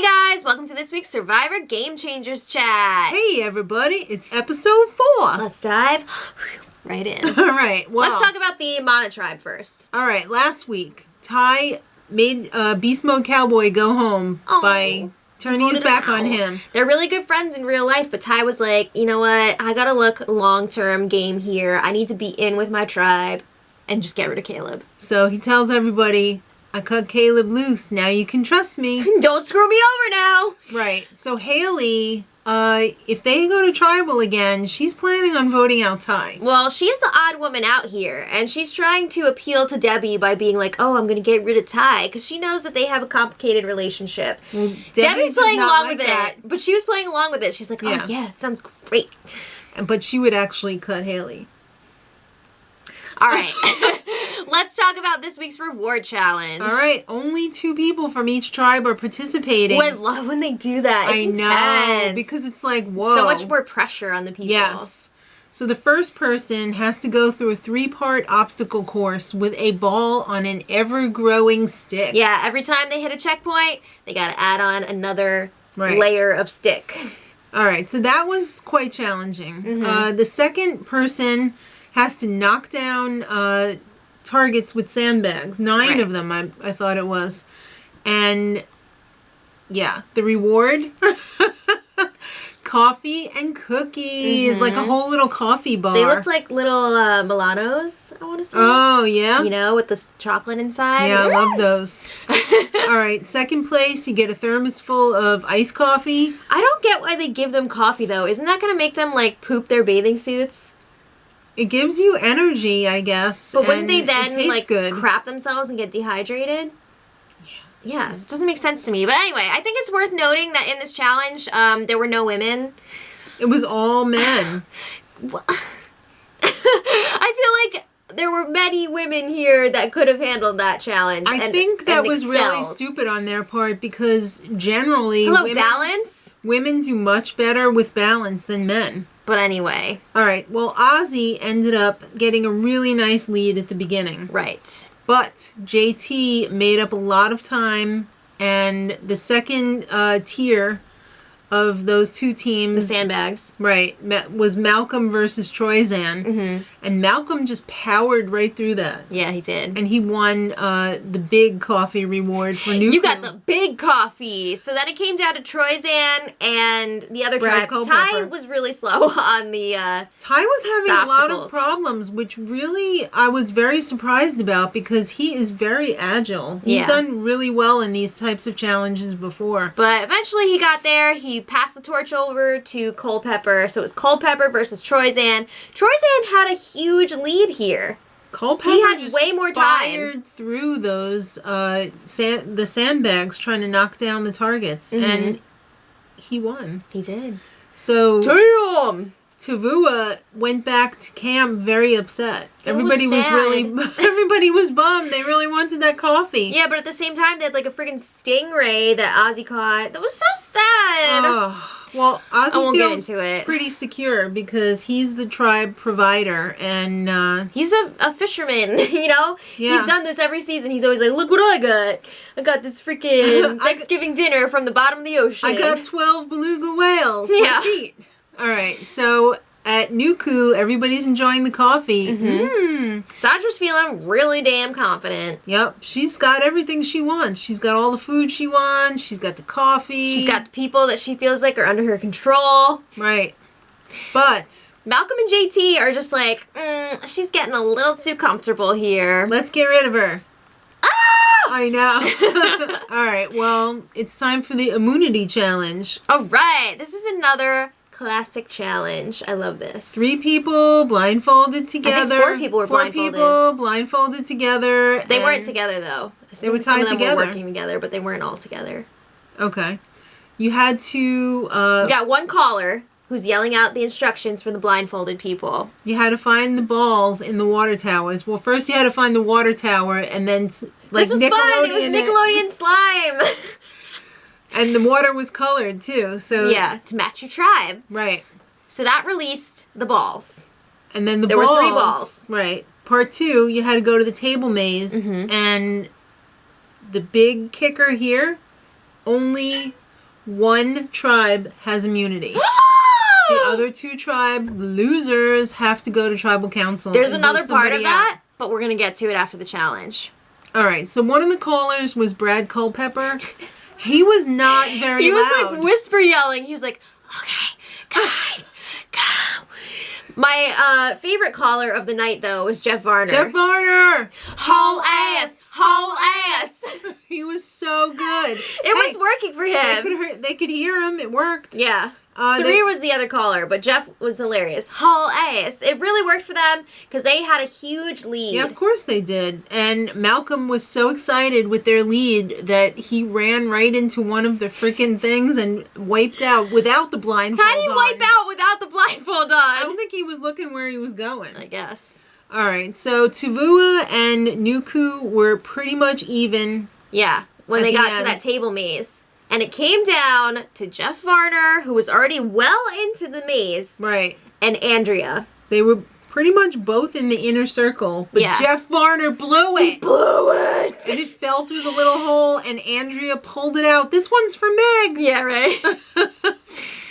guys, welcome to this week's Survivor Game Changers chat. Hey everybody, it's episode 4. Let's dive right in. Alright, well. Let's talk about the Mana tribe first. Alright, last week, Ty made Beast Mode Cowboy go home by turning his back on him. They're really good friends in real life, but Ty was like, you know what, I gotta look long-term game here. I need to be in with my tribe and just get rid of Caleb. So he tells everybody, I cut Caleb loose, now you can trust me. Don't screw me over now. Right, so Haley, if they go to tribal again, she's planning on voting out Ty. Well, she's the odd woman out here, and she's trying to appeal to Debbie by being like, oh, I'm going to get rid of Ty, because she knows that they have a complicated relationship. Well, Debbie's playing along with that. it, but she was playing along with it. She's like, oh, yeah, it sounds great. But she would actually cut Haley. All right. Let's talk about this week's reward challenge. All right. Only 2 people from each tribe are participating. I love when they do that. It's know. intense. Because it's like, whoa. So much more pressure on the people. Yes. So the first person has to go through a 3-part obstacle course with a ball on an ever-growing stick. Yeah. Every time they hit a checkpoint, they got to add on another layer of stick. All right. So that was quite challenging. The second person has to knock down targets with sandbags. 9 of them, I thought it was. And, yeah, the reward, coffee and cookies. Like a whole little coffee bar. They looked like little Milanos, I want to say. Oh, yeah? You know, with the chocolate inside. Yeah, I love those. All right, second place, you get a thermos full of iced coffee. I don't get why they give them coffee, though. Isn't that going to make them, like, poop their bathing suits? It gives you energy, I guess. But wouldn't they then, like, good. crap themselves and get dehydrated? Yeah, it doesn't make sense to me. But anyway, I think it's worth noting that in this challenge, there were no women. It was all men. I feel like there were many women here that could have handled that challenge. I think that was really stupid on their part because generally women do much better with balance than men. But anyway. All right. Well, Ozzy ended up getting a really nice lead at the beginning. Right. But JT made up a lot of time, and the second tier of those 2 teams, the sandbags, right, was Malcolm versus Troyzan, and Malcolm just powered right through that. Yeah, he did, and he won the big coffee reward for Nuku. You got the big coffee. So then it came down to Troyzan and the other tribe. Ty was really slow on the. Ty was having a lot of problems, which really I was very surprised about because he is very agile. He's done really well in these types of challenges before. But eventually he got there. He passed the torch over to Culpepper. So it was Culpepper versus Troyzan. Troyzan had a huge lead here. Culpepper he had just way more fired through those the sandbags trying to knock down the targets, and he won. He did. So damn. Tavua went back to camp very upset. Everybody was bummed. They really wanted that coffee. Yeah, but at the same time, they had like a freaking stingray that Ozzy caught. That was so sad. Oh, well, Ozzy feels get into it. Pretty secure because he's the tribe provider, and he's a fisherman. You know, yeah. He's done this every season. He's always like, "Look what I got! I got this freaking Thanksgiving dinner from the bottom of the ocean. I got 12 beluga whales. Yeah." Let's eat. All right, so at Nuku, everybody's enjoying the coffee. Sandra's feeling really damn confident. Yep, she's got everything she wants. She's got all the food she wants. She's got the coffee. She's got the people that she feels like are under her control. Right. But Malcolm and JT are just like, she's getting a little too comfortable here. Let's get rid of her. Ah! I know. All right, well, it's time for the immunity challenge. All right, this is another classic challenge. I love this. 3 people blindfolded together. I think 4 people were blindfolded. 4 people blindfolded together. They weren't together though. They were tied together. Some were working together, but they weren't all together. Okay. You had to... you got one caller who's yelling out the instructions for the blindfolded people. You had to find the balls in the water towers. Well, first you had to find the water tower, and then like this was fun. It was Nickelodeon slime. And the water was colored, too. So yeah, to match your tribe. Right. So that released the balls. And then there were 3 balls. Right. Part 2, you had to go to the table maze. And the big kicker here, only one tribe has immunity. The other two tribes, the losers, have to go to tribal council. There's and another vote part of somebody that, out. but we're going to get to it after the challenge. All right, so one of the callers was Brad Culpepper. He was not very He was loud. like whisper yelling. He was like, okay, guys, go. My favorite caller of the night, though, was Jeff Varner. Jeff Varner! Haul ass! Haul ass! He was so good. It was working for him. They could hear him. It worked. Yeah. Sarir was the other caller, but Jeff was hilarious. Haul ass. It really worked for them because they had a huge lead. Yeah, of course they did. And Malcolm was so excited with their lead that he ran right into one of the freaking things and wiped out without the blindfold on. How do you wipe out without the blindfold on? I don't think he was looking where he was going. I guess. All right, so Tuvua and Nuku were pretty much even. Yeah, when they got to that table maze. And it came down to Jeff Varner, who was already well into the maze. Right. And Andrea. They were pretty much both in the inner circle. But Jeff Varner blew it. He blew it! And it fell through the little hole, and Andrea pulled it out. This one's for Meg. Yeah, right.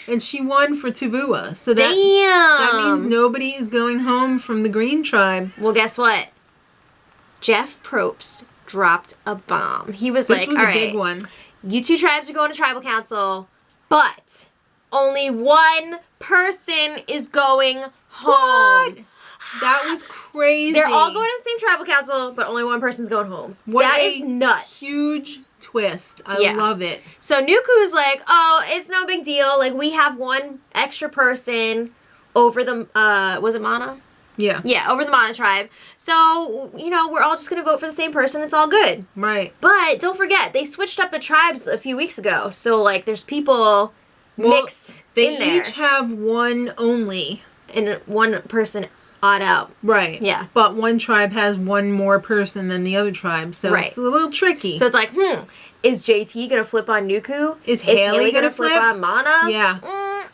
And she won for Tuvua. So that means nobody is going home from the Green Tribe. Well, guess what? Jeff Probst dropped a bomb. He was like, all right. This was a big one. You two tribes are going to tribal council, but only one person is going home. What? That was crazy. They're all going to the same tribal council, but only one person's going home. That is nuts. Huge twist. I love it. So Nuku's like, oh, it's no big deal. Like, we have one extra person over the, was it Mana? Yeah. Yeah, over the Mana tribe. So, you know, we're all just going to vote for the same person. It's all good. Right. But don't forget, they switched up the tribes a few weeks ago. So, like, there's people mixed in there. They each have one only. And one person odd out. Right. Yeah. But one tribe has one more person than the other tribe. So it's a little tricky. So it's like, is JT going to flip on Nuku? Is Haley going to flip on Mana? Yeah.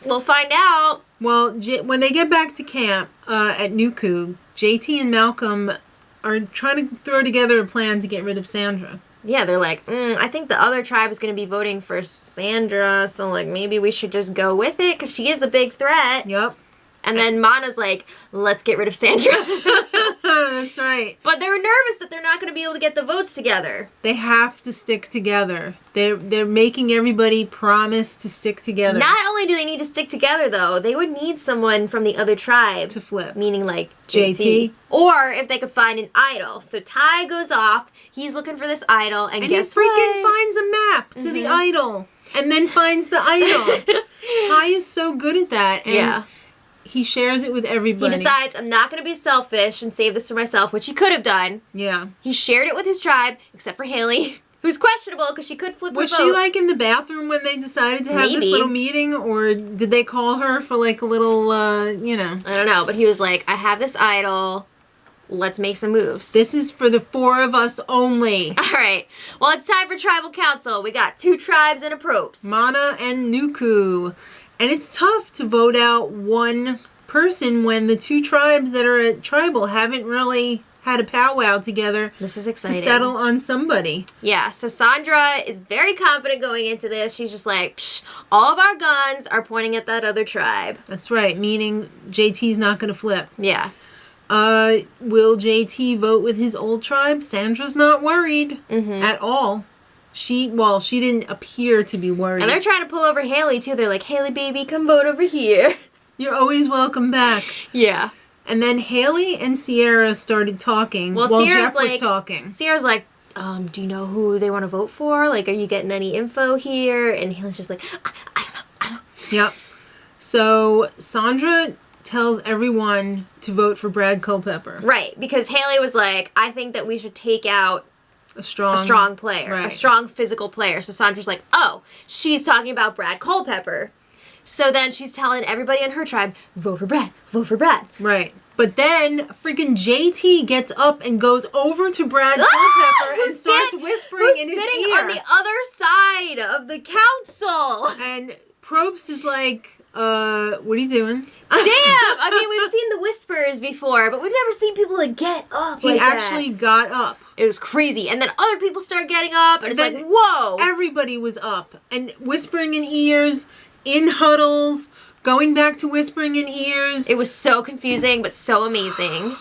We'll find out. Well, when they get back to camp at Nuku, JT and Malcolm are trying to throw together a plan to get rid of Sandra. Yeah, they're like, I think the other tribe is going to be voting for Sandra, so, like, maybe we should just go with it, because she is a big threat. Yep. And then Mana's like, let's get rid of Sandra. That's right. But they're nervous that they're not going to be able to get the votes together. They have to stick together. They're making everybody promise to stick together. Not only do they need to stick together, though, they would need someone from the other tribe. To flip. Meaning, like, JT. Or if they could find an idol. So Ty goes off. He's looking for this idol. And guess what? He freaking finds a map to the idol. And then finds the idol. Ty is so good at that. And he shares it with everybody. He decides, I'm not going to be selfish and save this for myself, which he could have done. Yeah. He shared it with his tribe, except for Haley, who's questionable because she could flip her vote. Was she, like, in the bathroom when they decided to have this little meeting? Or did they call her for, like, a little, you know? I don't know, but he was like, I have this idol. Let's make some moves. This is for the 4 of us only. All right. Well, it's time for tribal council. We got 2 tribes and a Probst. Mana and Nuku. And it's tough to vote out one person when the 2 tribes that are at tribal haven't really had a powwow together. This is exciting. To settle on somebody. Yeah, so Sandra is very confident going into this. She's just like, psh, all of our guns are pointing at that other tribe. That's right, meaning JT's not going to flip. Yeah. Will JT vote with his old tribe? Sandra's not worried at all. She didn't appear to be worried. And they're trying to pull over Haley, too. They're like, Haley, baby, come vote over here. You're always welcome back. Yeah. And then Haley and Sierra started talking while Jeff was talking. Sierra's like, do you know who they want to vote for? Like, are you getting any info here? And Haley's just like, I don't know. Yep. So Sandra tells everyone to vote for Brad Culpepper. Right, because Haley was like, I think that we should take out a strong player, right. A strong physical player. So Sandra's like, oh, she's talking about Brad Culpepper. So then she's telling everybody in her tribe, vote for Brad, vote for Brad. Right. But then freaking JT gets up and goes over to Brad Culpepper and starts whispering in his ear. Who's sitting on the other side of the council. And Probst is like, what are you doing? Damn! I mean, we've seen the whispers before, but we've never seen people like get up. He actually got up. It was crazy, and then other people start getting up, and it's then like, whoa! Everybody was up and whispering in ears, in huddles, going back to whispering in ears. It was so confusing, but so amazing.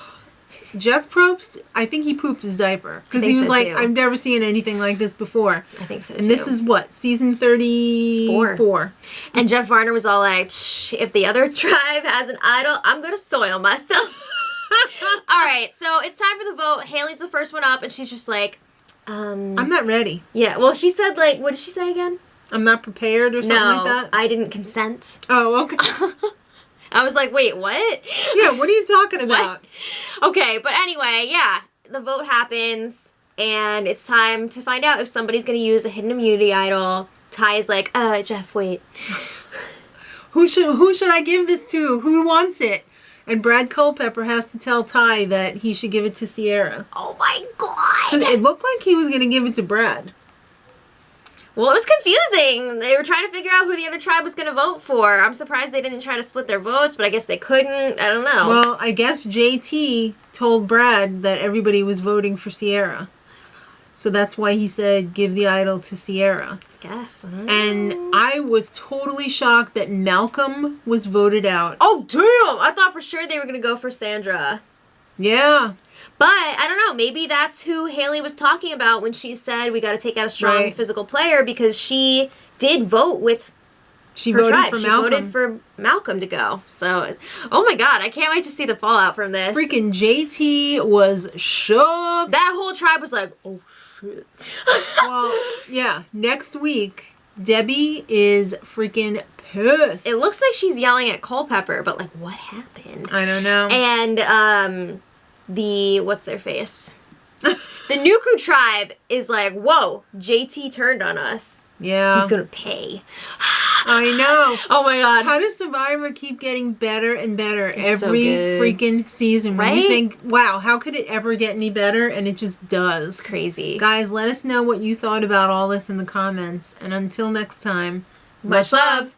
Jeff Probst, I think he pooped his diaper because he was like, too. I've never seen anything like this before. I think so, and this is what, season 34? And Jeff Varner was all like, Shh, if the other tribe has an idol, I'm going to soil myself. All right, so it's time for the vote. Haley's the first one up, and she's just like, I'm not ready. Yeah, well, she said, like, what did she say again? I'm not prepared or something like that? I didn't consent. Oh, okay. I was like, wait, what? Yeah, what are you talking about? Okay, but anyway, yeah, the vote happens, and it's time to find out if somebody's going to use a hidden immunity idol. Ty is like, Jeff, wait. Who should I give this to? Who wants it? And Brad Culpepper has to tell Ty that he should give it to Sierra. Oh my God. It looked like he was going to give it to Brad. Well, it was confusing. They were trying to figure out who the other tribe was going to vote for. I'm surprised they didn't try to split their votes, but I guess they couldn't. I don't know. Well, I guess JT told Brad that everybody was voting for Sierra. So that's why he said, give the idol to Sierra. I guess. And I was totally shocked that Malcolm was voted out. Oh, damn! I thought for sure they were going to go for Sandra. Yeah. But, I don't know, maybe that's who Haley was talking about when she said we got to take out a strong physical player, because she did vote with her tribe. For she Malcolm. voted for Malcolm to go. So, oh my God, I can't wait to see the fallout from this. Freaking JT was shook. That whole tribe was like, oh shit. Well, yeah, next week, Debbie is freaking pissed. It looks like she's yelling at Culpepper, but like, what happened? I don't know. And, what's their face? The Nuku tribe is like, whoa, JT turned on us. Yeah. He's gonna pay. I know. Oh my God. How does Survivor keep getting better and better It's every so freaking season? When right? you think, wow, how could it ever get any better? And it just does. It's crazy. Guys, let us know what you thought about all this in the comments. And until next time, Much love.